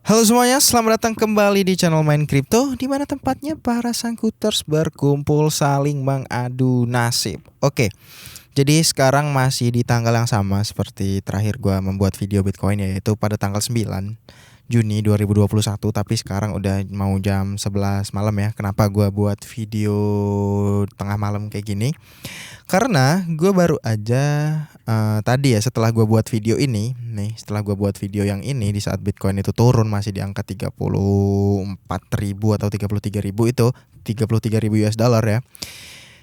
Halo semuanya, selamat datang kembali di channel Main Crypto, di mana tempatnya para sangkuters berkumpul saling mengadu nasib. Oke, jadi sekarang masih di tanggal yang sama seperti terakhir gua membuat video Bitcoin, yaitu pada tanggal 9 Juni 2021. Tapi sekarang udah mau jam 11 malam ya. Kenapa gua buat video tengah malam kayak gini? Karena gue baru aja tadi ya, setelah gue buat video ini nih, setelah gue buat video yang ini di saat Bitcoin itu turun masih di angka 34.000 atau 33.000, itu 33.000 US dollar ya.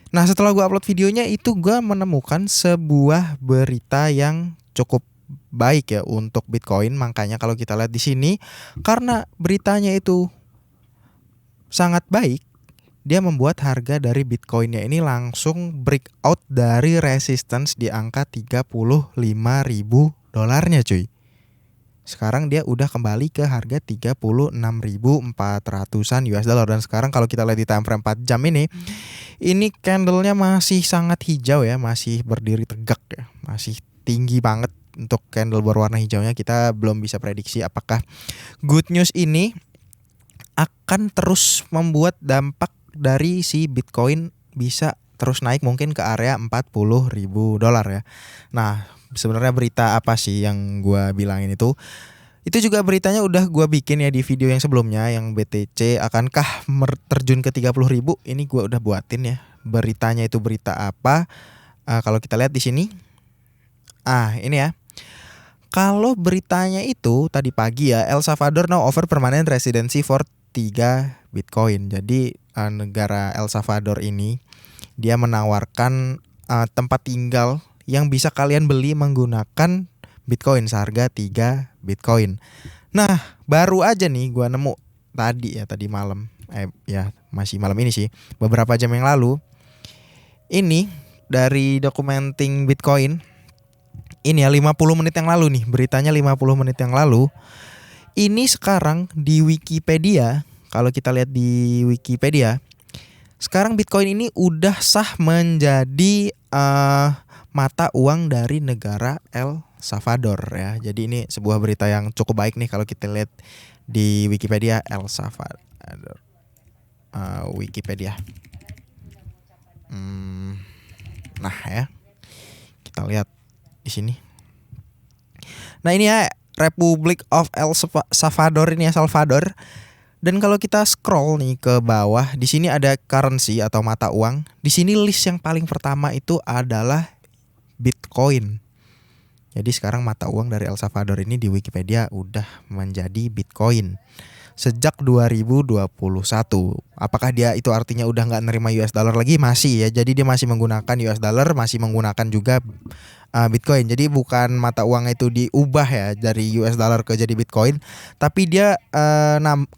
Nah, setelah gue upload videonya itu gue menemukan sebuah berita yang cukup baik ya untuk Bitcoin. Makanya kalau kita lihat di sini, karena beritanya itu sangat baik, dia membuat harga dari Bitcoinnya ini langsung breakout dari resistance di angka 35.000 dolarnya cuy. Sekarang dia udah kembali ke harga 36.400-an US dollar. Dan sekarang kalau kita lihat di time frame 4 jam ini candlenya masih sangat hijau ya, masih berdiri tegak ya, masih tinggi banget. Untuk candle berwarna hijaunya kita belum bisa prediksi apakah good news ini akan terus membuat dampak dari si Bitcoin bisa terus naik mungkin ke area 40.000 dolar ya. Nah, sebenarnya berita apa sih yang gua bilangin itu? Itu juga beritanya udah gua bikin ya di video yang sebelumnya, yang BTC akankah terjun ke 30.000. Ini gua udah buatin ya. Beritanya itu berita apa? Kalau kita lihat di sini. Ini ya. Kalau beritanya itu tadi pagi ya, El Salvador now offer permanent residency for 3 Bitcoin. Jadi negara El Salvador ini dia menawarkan tempat tinggal yang bisa kalian beli menggunakan Bitcoin seharga 3 Bitcoin. Nah, baru aja nih gua nemu tadi malam. Masih malam ini sih, beberapa jam yang lalu. Ini dari Documenting Bitcoin. Ini ya 50 menit yang lalu nih, beritanya 50 menit yang lalu. Ini sekarang di Wikipedia, kalau kita lihat di Wikipedia, sekarang Bitcoin ini udah sah menjadi mata uang dari negara El Salvador ya. Jadi ini sebuah berita yang cukup baik nih kalau kita lihat di Wikipedia El Salvador. Wikipedia. Nah ya, kita lihat di sini. Nah ini ya Republic of El Salvador ini ya, Salvador. Dan kalau kita scroll nih ke bawah, di sini ada currency atau mata uang. Di sini list yang paling pertama itu adalah Bitcoin. Jadi sekarang mata uang dari El Salvador ini di Wikipedia udah menjadi Bitcoin sejak 2021. Apakah dia itu artinya udah nggak nerima US dollar lagi? Masih ya. Jadi dia masih menggunakan US dollar, masih menggunakan juga Bitcoin. Jadi bukan mata uang itu diubah ya dari US dollar ke jadi Bitcoin, tapi dia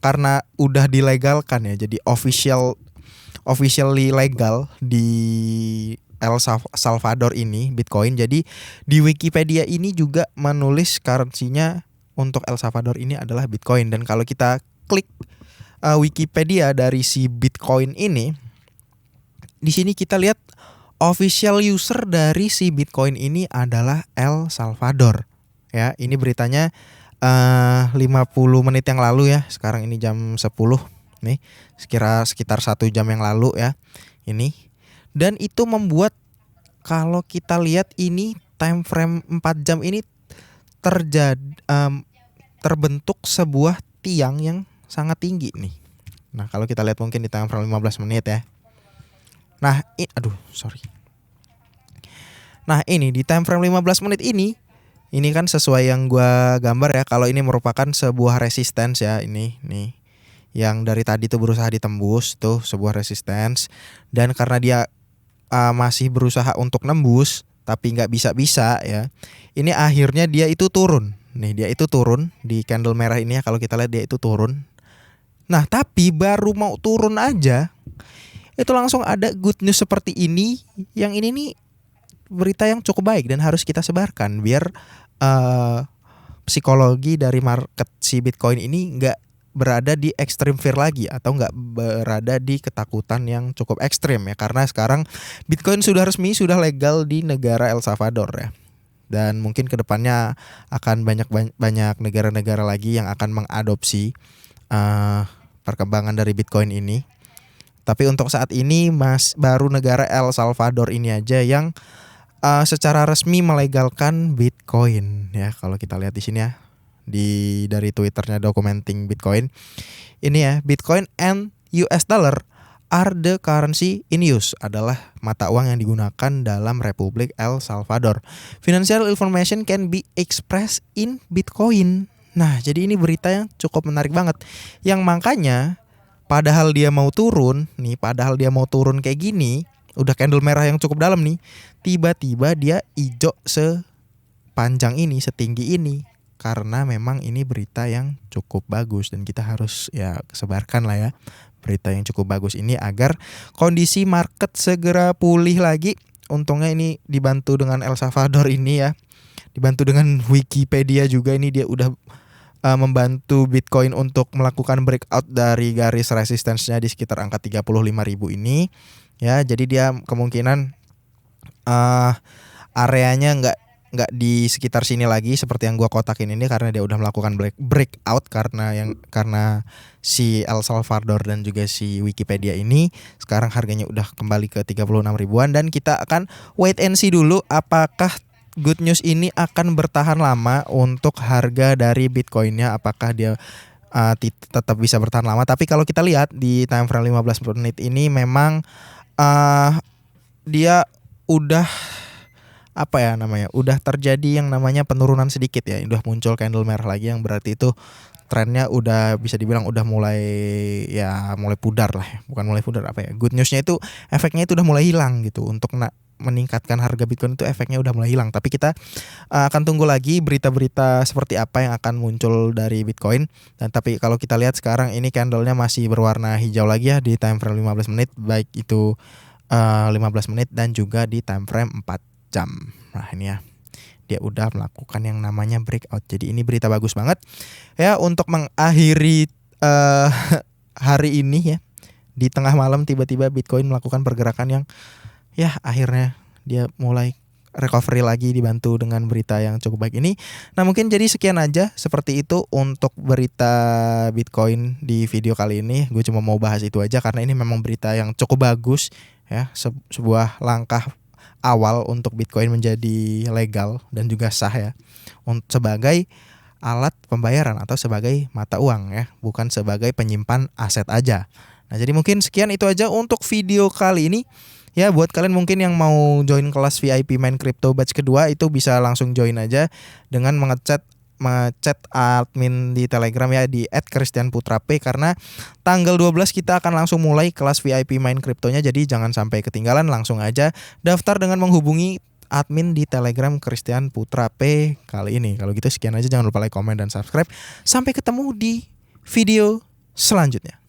karena udah dilegalkan ya, jadi officially legal di El Salvador ini Bitcoin. Jadi di Wikipedia ini juga menulis currency-nya untuk El Salvador ini adalah Bitcoin. Dan kalau kita klik Wikipedia dari si Bitcoin ini, di sini kita lihat official user dari si Bitcoin ini adalah El Salvador. Ya, ini beritanya 50 menit yang lalu ya. Sekarang ini jam 10 nih. Sekitar 1 jam yang lalu ya. Ini. Dan itu membuat kalau kita lihat ini time frame 4 jam ini terbentuk sebuah tiang yang sangat tinggi nih. Nah, kalau kita lihat mungkin di time frame 15 menit ya. Nah, Nah, ini di time frame 15 menit ini kan sesuai yang gua gambar ya. Kalau ini merupakan sebuah resistance ya, ini nih. Yang dari tadi tuh berusaha ditembus tuh sebuah resistance, dan karena dia masih berusaha untuk nembus tapi nggak bisa ya. Ini akhirnya dia itu turun. Nih, dia itu turun di candle merah ini ya, kalau kita lihat dia itu turun. Nah, tapi baru mau turun aja itu langsung ada good news seperti ini. Yang ini nih berita yang cukup baik dan harus kita sebarkan biar psikologi dari market si Bitcoin ini nggak berada di extreme fear lagi, atau nggak berada di ketakutan yang cukup ekstrim ya. Karena sekarang Bitcoin sudah resmi, sudah legal di negara El Salvador ya. dan mungkin kedepannya akan banyak negara-negara lagi yang akan mengadopsi perkembangan dari Bitcoin ini. Tapi untuk saat ini baru negara El Salvador ini aja yang secara resmi melegalkan Bitcoin ya. Kalau kita lihat di sini ya, dari Twitternya Documenting Bitcoin ini ya, Bitcoin and US dollar are the currency in use, adalah mata uang yang digunakan dalam Republik El Salvador. Financial information can be expressed in Bitcoin. Nah, jadi ini berita yang cukup menarik banget. Yang makanya padahal dia mau turun kayak gini, udah candle merah yang cukup dalam nih, tiba-tiba dia hijau sepanjang ini, setinggi ini. Karena memang ini berita yang cukup bagus dan kita harus ya sebarkan lah ya berita yang cukup bagus ini agar kondisi market segera pulih lagi. Untungnya ini dibantu dengan El Salvador ini ya, dibantu dengan Wikipedia juga, ini dia udah membantu Bitcoin untuk melakukan breakout dari garis resistance-nya di sekitar angka 35.000 ini ya. Jadi dia kemungkinan areanya nggak di sekitar sini lagi seperti yang gua kotakin ini, karena dia udah melakukan breakout karena si El Salvador dan juga si Wikipedia ini sekarang harganya udah kembali ke 36 ribuan, dan kita akan wait and see dulu apakah good news ini akan bertahan lama untuk harga dari Bitcoinnya, apakah dia tetap bisa bertahan lama. Tapi kalau kita lihat di time frame 15 menit ini memang dia udah udah terjadi yang namanya penurunan sedikit ya, udah muncul candle merah lagi, yang berarti itu trennya udah bisa dibilang udah mulai pudar lah ya. Bukan mulai pudar, good newsnya itu efeknya itu udah mulai hilang gitu. Untuk meningkatkan harga Bitcoin itu efeknya udah mulai hilang. Tapi kita akan tunggu lagi berita-berita seperti apa yang akan muncul dari Bitcoin. Dan tapi kalau kita lihat sekarang ini candlenya masih berwarna hijau lagi ya di time frame 15 menit, baik itu 15 menit dan juga di time frame 4 jam. Nah ini ya, dia udah melakukan yang namanya breakout. Jadi ini berita bagus banget ya untuk mengakhiri hari ini ya. Di tengah malam tiba-tiba Bitcoin melakukan pergerakan yang ya akhirnya dia mulai recovery lagi dibantu dengan berita yang cukup baik ini. Nah mungkin jadi sekian aja seperti itu untuk berita Bitcoin di video kali ini. Gue cuma mau bahas itu aja karena ini memang berita yang cukup bagus ya, sebuah langkah awal untuk Bitcoin menjadi legal dan juga sah ya, sebagai alat pembayaran atau sebagai mata uang ya, bukan sebagai penyimpan aset aja. Nah jadi mungkin sekian itu aja untuk video kali ini. Ya buat kalian mungkin yang mau join kelas VIP Main Crypto batch kedua, itu bisa langsung join aja dengan ngechat admin di Telegram ya di @christianputrap, karena tanggal 12 kita akan langsung mulai kelas VIP Main Cryptonya. Jadi jangan sampai ketinggalan, langsung aja daftar dengan menghubungi admin di Telegram Christian Putra P kali ini. Kalau gitu sekian aja, jangan lupa like, komen, dan subscribe. Sampai ketemu di video selanjutnya.